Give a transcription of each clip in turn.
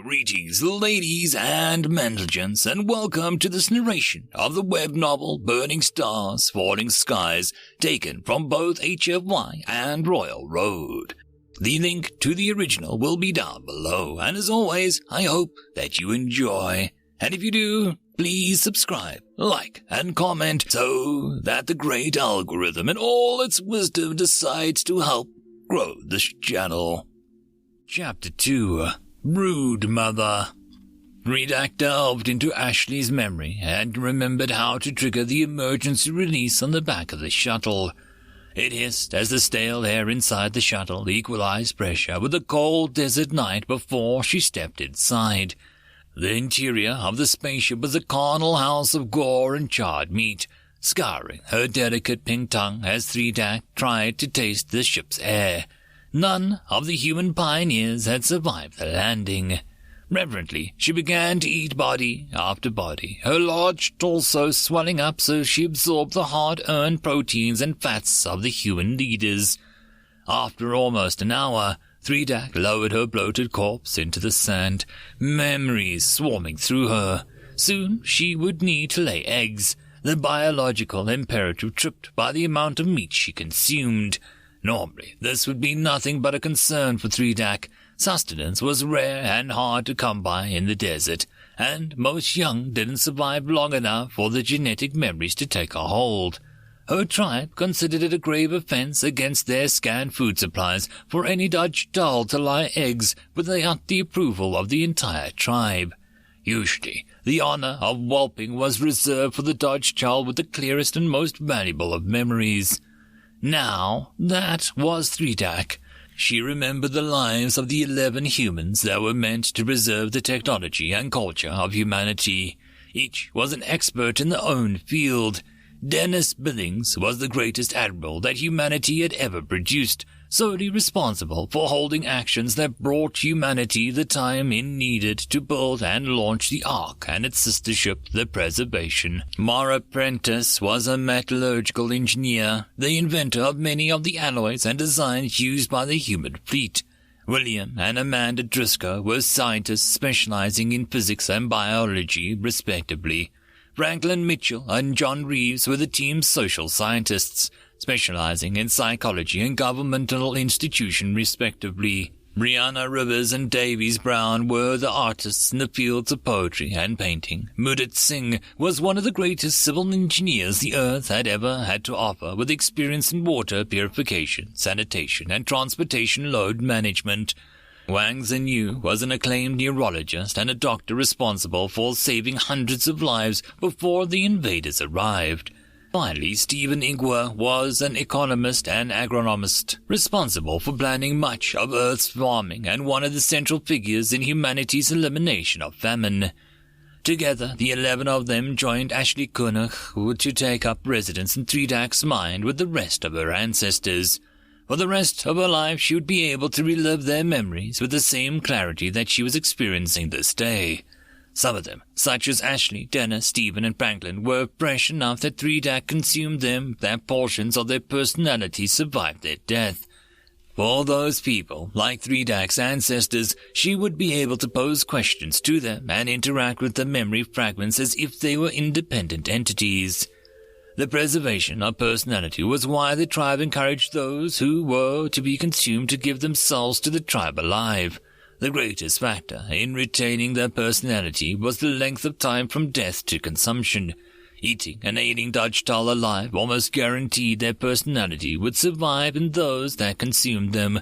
Greetings, ladies and gentlemen, and welcome to this narration of the web novel Burning Stars, Falling Skies, taken from both HFY and Royal Road. The link to the original will be down below, and as always, I hope that you enjoy. And if you do, please subscribe, like, and comment so that the great algorithm and all its wisdom decides to help grow this channel. Chapter 2. Rude Mother. Thirg delved into Ashley's memory and remembered how to trigger the emergency release on the back of the shuttle. It hissed as the stale air inside the shuttle equalized pressure with the cold desert night before she stepped inside. The interior of the spaceship was a carnal house of gore and charred meat, scarring her delicate pink tongue as Thirg tried to taste the ship's air. None of the human pioneers had survived the landing. Reverently, she began to eat body after body, her large torso swelling up so she absorbed the hard-earned proteins and fats of the human leaders. After almost an hour, Thirg lowered her bloated corpse into the sand, memories swarming through her. Soon she would need to lay eggs, the biological imperative tripped by the amount of meat she consumed. Normally, this would be nothing but a concern for Thirg. Sustenance was rare and hard to come by in the desert, and most young didn't survive long enough for the genetic memories to take a hold. Her tribe considered it a grave offense against their scant food supplies for any Ltwz to lay eggs without the approval of the entire tribe. Usually, the honor of whelping was reserved for the Ltwz with the clearest and most valuable of memories. Now, that was Thirg. She remembered the lives of the 11 humans that were meant to preserve the technology and culture of humanity. Each was an expert in their own field. Dennis Billings was the greatest admiral that humanity had ever produced, solely responsible for holding actions that brought humanity the time it needed to build and launch the Ark and its sister ship, the Preservation. Mara Prentice was a metallurgical engineer, the inventor of many of the alloys and designs used by the human fleet. William and Amanda Driscoll were scientists specializing in physics and biology, respectively. Franklin Mitchell and John Reeves were the team's social scientists, specializing in psychology and governmental institution, respectively. Brianna Rivers and Davies Brown were the artists in the fields of poetry and painting. Mudit Singh was one of the greatest civil engineers the Earth had ever had to offer, with experience in water purification, sanitation, and transportation load management. Wang Zhenyu was an acclaimed neurologist and a doctor responsible for saving hundreds of lives before the invaders arrived. Finally, Stephen Ingwer was an economist and agronomist, responsible for planning much of Earth's farming and one of the central figures in humanity's elimination of famine. Together, the 11 of them joined Ashley Kunich to take up residence in Thirg's mind with the rest of her ancestors. For the rest of her life, she would be able to relive their memories with the same clarity that she was experiencing this day. Some of them, such as Ashley, Dennis, Stephen, and Franklin, were fresh enough that Thirg consumed them, that portions of their personality survived their death. For those people, like Thirg's ancestors, she would be able to pose questions to them and interact with the memory fragments as if they were independent entities. The preservation of personality was why the tribe encouraged those who were to be consumed to give themselves to the tribe alive. The greatest factor in retaining their personality was the length of time from death to consumption. Eating and aiding Ltwz alive almost guaranteed their personality would survive in those that consumed them.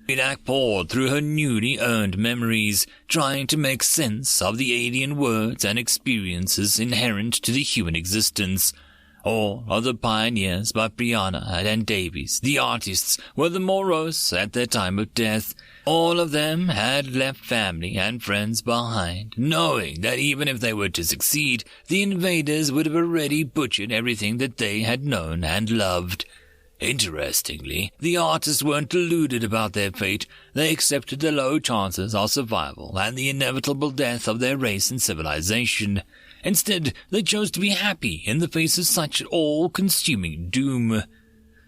Thirg poured through her newly earned memories, trying to make sense of the alien words and experiences inherent to the human existence. All of the pioneers but Brianna and Davies, the artists, were the morose at their time of death. All of them had left family and friends behind, knowing that even if they were to succeed, the invaders would have already butchered everything that they had known and loved. Interestingly, the artists weren't deluded about their fate. They accepted the low chances of survival and the inevitable death of their race and civilization. Instead, they chose to be happy in the face of such all-consuming doom.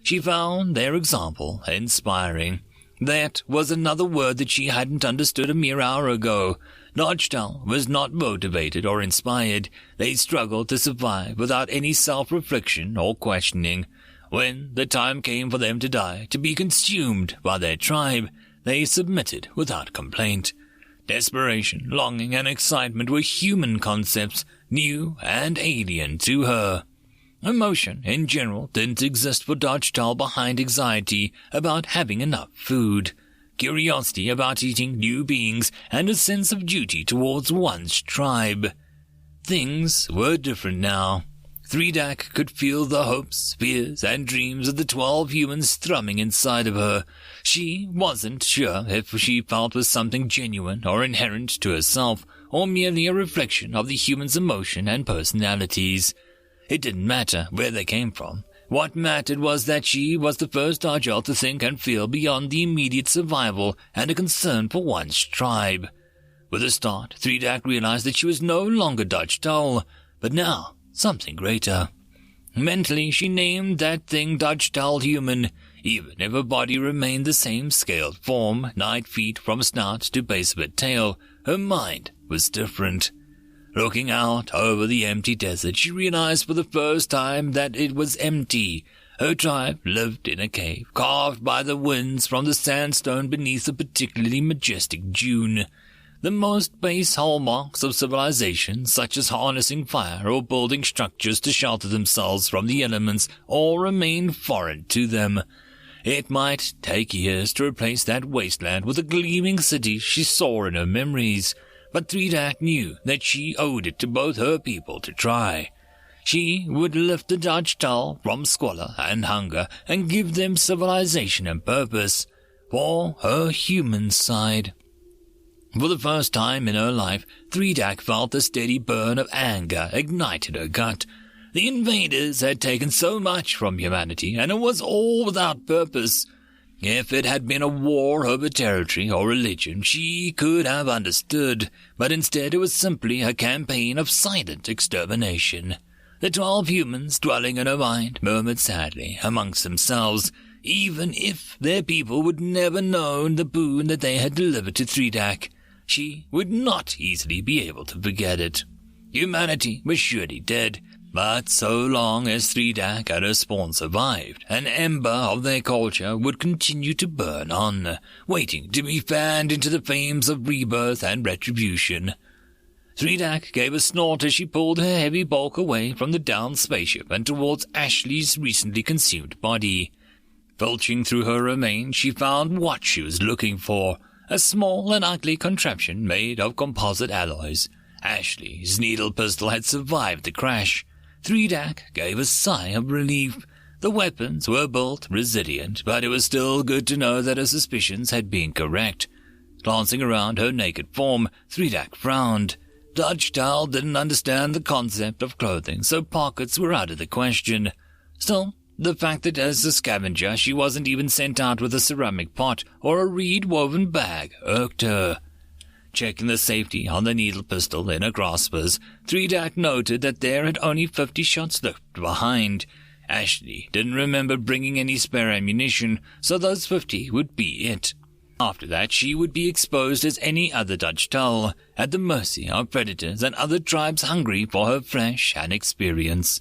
She found their example inspiring. That was another word that she hadn't understood a mere hour ago. DrakeBear was not motivated or inspired. They struggled to survive without any self-reflection or questioning. When the time came for them to die, to be consumed by their tribe, they submitted without complaint. Desperation, longing, and excitement were human concepts, new and alien to her. Emotion, in general, didn't exist for DrakeBear behind anxiety about having enough food, curiosity about eating new beings, and a sense of duty towards one's tribe. Things were different now. Threedak could feel the hopes, fears, and dreams of the 12 humans thrumming inside of her. She wasn't sure if she felt was something genuine or inherent to herself, or merely a reflection of the humans' emotion and personalities. It didn't matter where they came from. What mattered was that she was the first DrakeBear to think and feel beyond the immediate survival and a concern for one's tribe. With a start, Threedak realized that she was no longer DrakeBear, but now something greater. Mentally, she named that thing DrakeBear human, even if her body remained the same scaled form, 9 feet from snout to base of her tail. Her mind was different. Looking out over the empty desert, she realized for the first time that it was empty. Her tribe lived in a cave, carved by the winds from the sandstone beneath a particularly majestic dune. The most base hallmarks of civilization, such as harnessing fire or building structures to shelter themselves from the elements, all remained foreign to them. It might take years to replace that wasteland with the gleaming city she saw in her memories, but Threedak knew that she owed it to both her people to try. She would lift the DrakeBear from squalor and hunger and give them civilization and purpose for her human side. For the first time in her life, Threedak felt a steady burn of anger ignite in her gut. The invaders had taken so much from humanity, and it was all without purpose. If it had been a war over territory or religion, she could have understood, but instead it was simply a campaign of silent extermination. The 12 humans dwelling in her mind murmured sadly amongst themselves, even if their people would never know the boon that they had delivered to Threedak. She would not easily be able to forget it. Humanity was surely dead, but so long as Threedak and her spawn survived, an ember of their culture would continue to burn on, waiting to be fanned into the flames of rebirth and retribution. Threedak gave a snort as she pulled her heavy bulk away from the downed spaceship and towards Ashley's recently consumed body. Filching through her remains, she found what she was looking for, a small and ugly contraption made of composite alloys. Ashley's needle pistol had survived the crash. Threedak gave a sigh of relief. The weapons were both resilient, but it was still good to know that her suspicions had been correct. Glancing around her naked form, Threedak frowned. DrakeBear didn't understand the concept of clothing, so pockets were out of the question. Still, the fact that as a scavenger she wasn't even sent out with a ceramic pot or a reed-woven bag irked her. Checking the safety on the needle pistol in her graspers, Threedak noted that there had only 50 shots left behind. Ashley didn't remember bringing any spare ammunition, so those 50 would be it. After that, she would be exposed as any other DrakeBear, at the mercy of predators and other tribes hungry for her flesh and experience.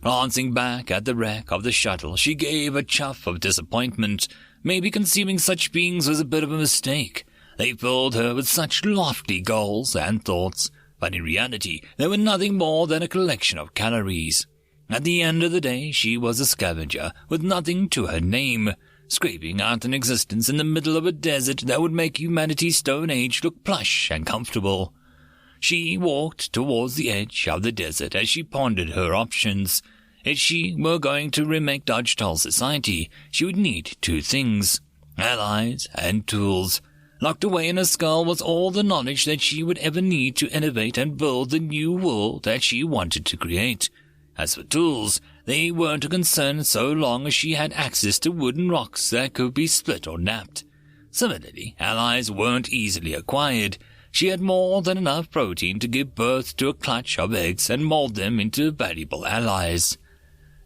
Glancing back at the wreck of the shuttle, she gave a chuff of disappointment. Maybe conceiving such beings was a bit of a mistake. They filled her with such lofty goals and thoughts, but in reality they were nothing more than a collection of calories. At the end of the day, she was a scavenger with nothing to her name, scraping out an existence in the middle of a desert that would make humanity's Stone Age look plush and comfortable. She walked towards the edge of the desert as she pondered her options. If she were going to remake DrakeBear society, she would need 2 things: allies and tools. Locked away in her skull was all the knowledge that she would ever need to innovate and build the new world that she wanted to create. As for tools, they weren't a concern so long as she had access to wooden rocks that could be split or knapped. Similarly, allies weren't easily acquired. She had more than enough protein to give birth to a clutch of eggs and mold them into valuable allies.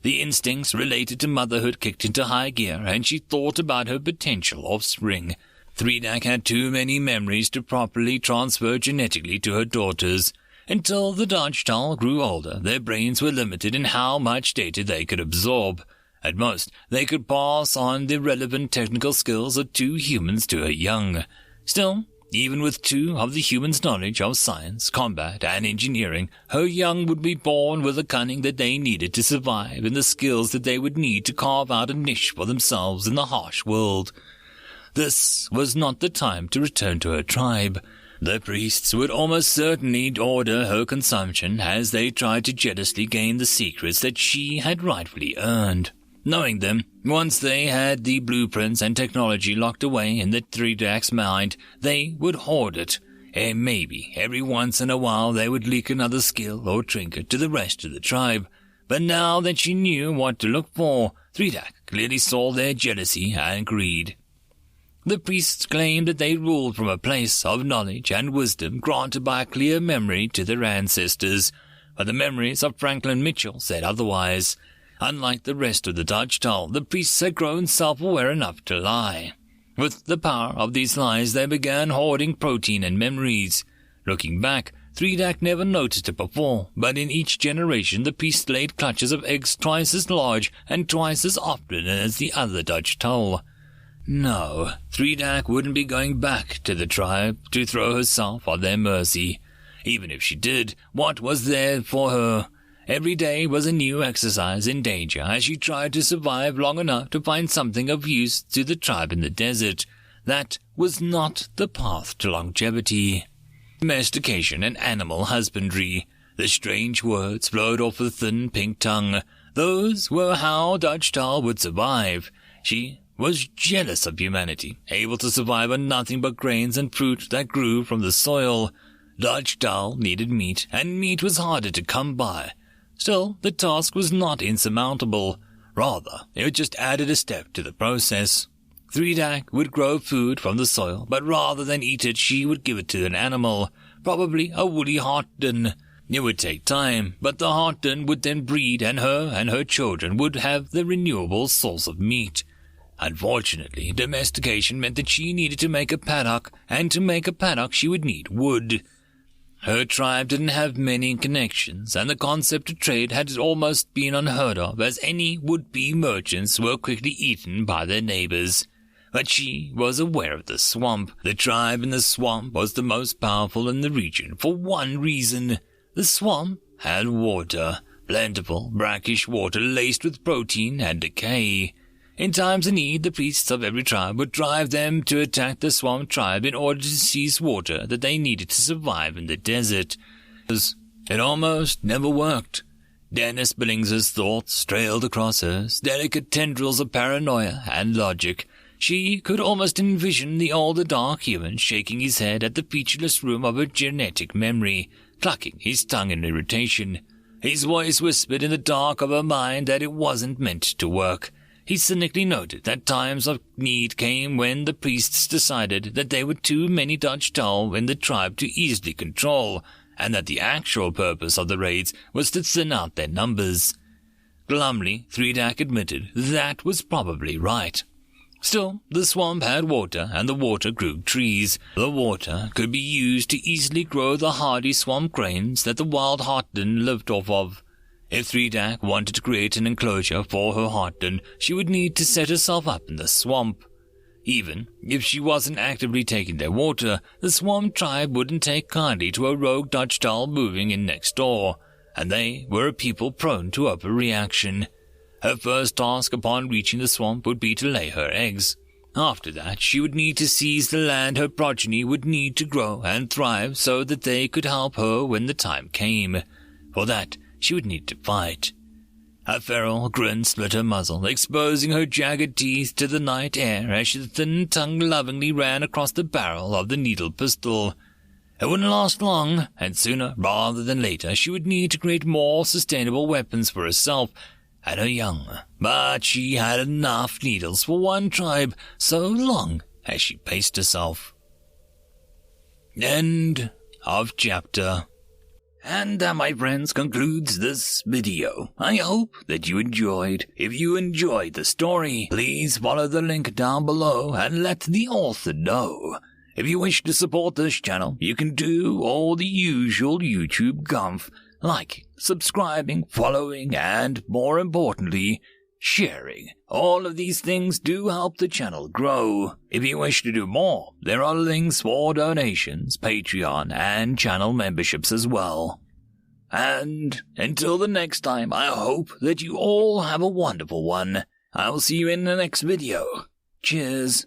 The instincts related to motherhood kicked into high gear, and she thought about her potential offspring. Threedak had too many memories to properly transfer genetically to her daughters. Until the DrakeBear grew older, their brains were limited in how much data they could absorb. At most, they could pass on the relevant technical skills of 2 humans to her young. Still, even with 2 of the humans' knowledge of science, combat, and engineering, her young would be born with the cunning that they needed to survive and the skills that they would need to carve out a niche for themselves in the harsh world. This was not the time to return to her tribe. The priests would almost certainly order her consumption as they tried to jealously gain the secrets that she had rightfully earned. Knowing them, once they had the blueprints and technology locked away in the Threedak's mind, they would hoard it, and maybe every once in a while they would leak another skill or trinket to the rest of the tribe. But now that she knew what to look for, Threedak clearly saw their jealousy and greed. The priests claimed that they ruled from a place of knowledge and wisdom granted by a clear memory to their ancestors, but the memories of Franklin Mitchell said otherwise. Unlike the rest of the DrakeBear, the priests had grown self-aware enough to lie. With the power of these lies, they began hoarding protein and memories. Looking back, Threedak never noticed it before, but in each generation the priests laid clutches of eggs twice as large and twice as often as the other DrakeBear. No, Threedak wouldn't be going back to the tribe to throw herself on their mercy. Even if she did, what was there for her? Every day was a new exercise in danger as she tried to survive long enough to find something of use to the tribe in the desert. That was not the path to longevity. Domestication and animal husbandry. The strange words flowed off the thin pink tongue. Those were how DrakeBear would survive. She was jealous of humanity, able to survive on nothing but grains and fruit that grew from the soil. DrakeBear needed meat, and meat was harder to come by. Still, the task was not insurmountable. Rather, it just added a step to the process. Threedak would grow food from the soil, but rather than eat it, she would give it to an animal, probably a woolly Hartden. It would take time, but the Hartden would then breed, and her children would have the renewable source of meat. Unfortunately, domestication meant that she needed to make a paddock, and to make a paddock she would need wood. Her tribe didn't have many connections, and the concept of trade had almost been unheard of, as any would-be merchants were quickly eaten by their neighbors. But she was aware of the swamp. The tribe in the swamp was the most powerful in the region for one reason. The swamp had water, plentiful, brackish water laced with protein and decay. In times of need, the priests of every tribe would drive them to attack the swamp tribe in order to seize water that they needed to survive in the desert. It almost never worked. Dennis Billings's thoughts trailed across hers, delicate tendrils of paranoia and logic. She could almost envision the older dark human shaking his head at the featureless room of her genetic memory, clucking his tongue in irritation. His voice whispered in the dark of her mind that it wasn't meant to work. He cynically noted that times of need came when the priests decided that there were too many DrakeBear in the tribe to easily control, and that the actual purpose of the raids was to thin out their numbers. Glumly, Threedak admitted that was probably right. Still, the swamp had water, and the water grew trees. The water could be used to easily grow the hardy swamp grains that the wild Hartden lived off of. If Threedak wanted to create an enclosure for her Hartden, she would need to set herself up in the swamp. Even if she wasn't actively taking their water, the swamp tribe wouldn't take kindly to a rogue DrakeBear moving in next door, and they were a people prone to overreaction. Her first task upon reaching the swamp would be to lay her eggs. After that, she would need to seize the land her progeny would need to grow and thrive so that they could help her when the time came. For that, she would need to fight. A feral grin split her muzzle, exposing her jagged teeth to the night air as the thin tongue lovingly ran across the barrel of the needle pistol. It wouldn't last long, and sooner rather than later she would need to create more sustainable weapons for herself and her young. But she had enough needles for one tribe so long as she paced herself. End of chapter. And that, my friends, concludes this video. I hope that you enjoyed. If you enjoyed the story, please follow the link down below and let the author know. If you wish to support this channel, you can do all the usual YouTube gumph, like subscribing, following, and more importantly, sharing. All of these things do help the channel grow. If you wish to do more, there are links for donations, Patreon, and channel memberships as well. And until the next time, I hope that you all have a wonderful one. I will see you in the next video. Cheers.